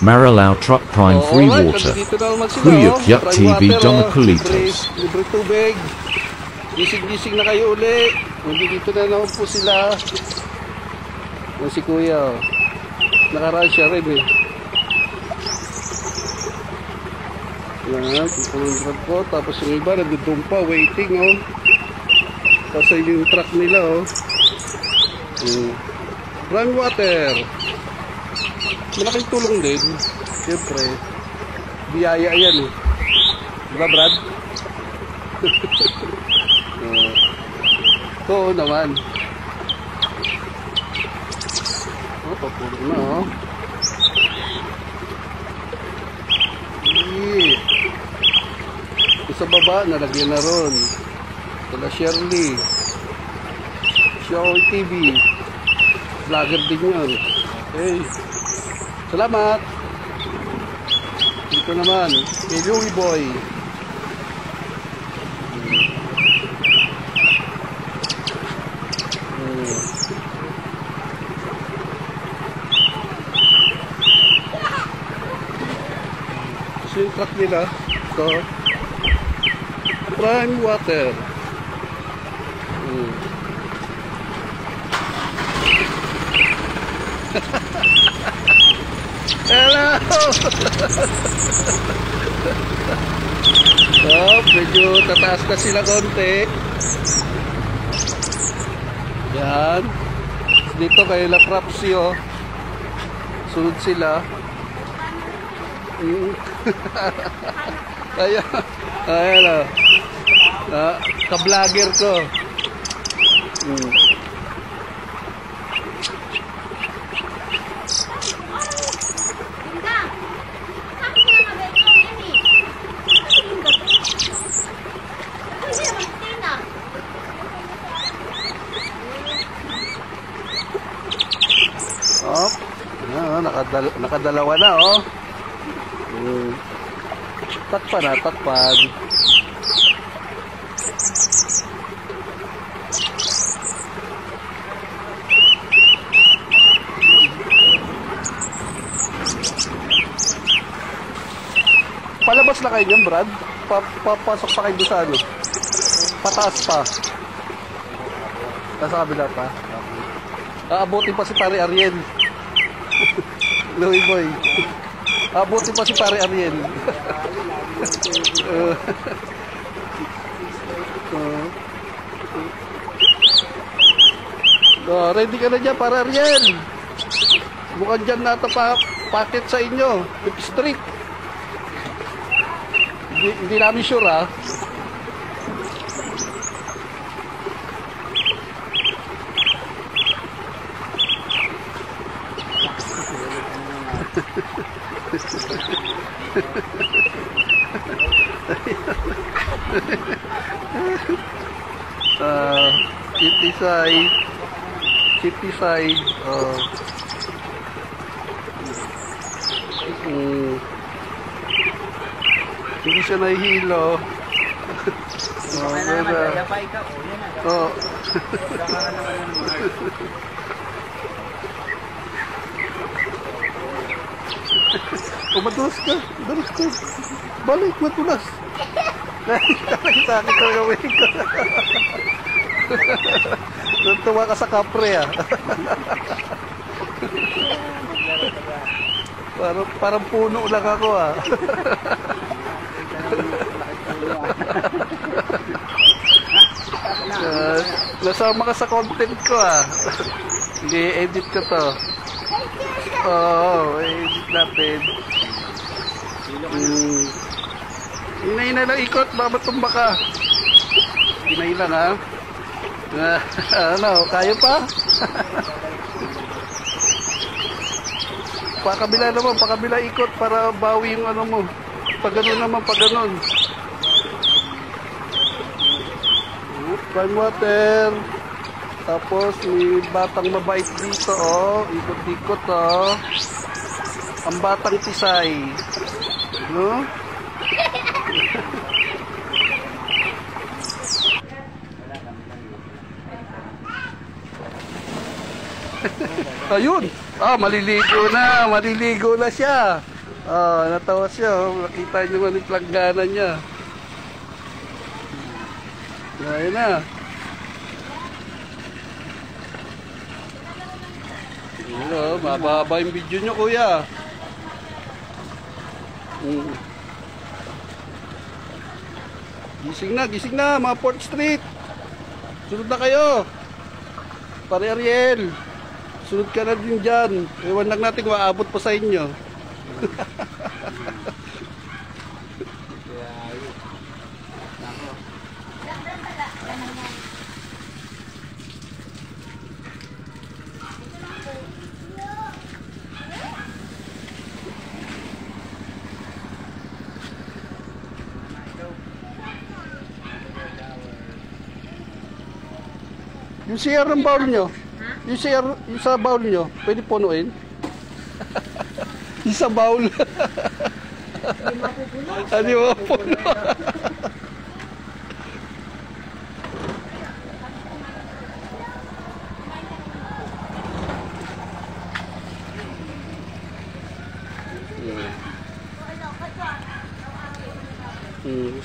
Marilao Truck Prime Free Water. Huyuk Yuk TV Domakulitos. Libre tubig. Gising-gising na kayo uli. Nandito na naman po sila. Si Kuya. Nakaraan siya rin eh. Yan, pupunod ko. Tapos yung iba nagdudum pa, waiting oh. Kasi yung truck nila oh. Run water. Malaking tulong din. Siyempre. Biyaya yan eh. Diba Brad? Oo naman. Oh, papulong na oh. Sa baba, nalagyan na ron. Kala Shirley. Show TV. Vlogger din yun. Okay. Salamat. Dito naman. Kay Louie Boy. So yung truck nila. So, Prime Water. Hello! Oh, medyo tataas na sila konti. Yan. Dito kay La Frapsi oh. Sunod sila. Ayan. Ayan oh. Ka-vlogger ko. Oh, nakadalawa na oh. Takpan na, takpan. Palabas na kayo niyan, Brad? Papasok pa kayo sa ano? Pataas pa. Nasa kabila pa. Aabutin pa si Pare Ariel. Louie Boy. Aabutin pa si Pare Ariel. Ready ka na dyan, Pare Ariel. Mukhang dyan nata packet sa inyo. Lip Street. Hindi namin sure ah. City side hindi siya nahihilo. Madulas ka. Balik, madulas. Sa akin ito gawin ko. Nantuwa ka sa kapre ah. Parang puno lang ako ah. Nasama ka sa content ko ah. I-edit ko to. Oo, i-edit natin. Hinay lang ikot, baka matumba ka. Hinay lang ha. Ano, kaya pa? Pakabila naman, pakabila ikot para bawi yung ano mo. Pag ganun naman, pag ganun. Prime water. Tapos may batang mabait dito oh. Ikot-ikot oh. Ang batang tisay. No? Ayun, Ah, maliligo na siya. Ah, natawa siya. Oh. Nakita niyo man yung planggana niya. Ayun na. Ayun, mababa yung video niyo, kuya. Gising na, mga 4th Street. Sunod na kayo. Pare Ariel. Sunod ka na din dyan. Ewan lang natin kung aabot pa sa inyo. Yung CR ng bowl nyo, yung CR, yung sa bowl nyo, pwede punuin? Yung sa bowl. Hindi mapupuno.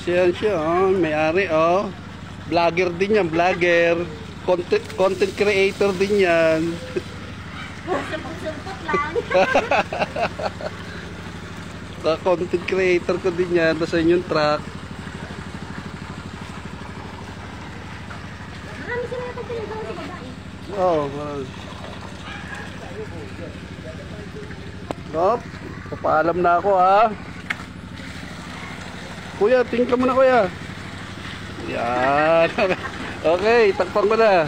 Siya, oh, may-ari, oh. Vlogger din yan, vlogger. Content creator din yan. Sumpot lang. Content creator ko din yan. Tapos yun yung truck. Marami sila yung pagpiligaw sa babae. Oo. Oh, papaalam na ako, ha. Kuya, tingin ka muna, kuya. Yan. Okay, takpan ko na.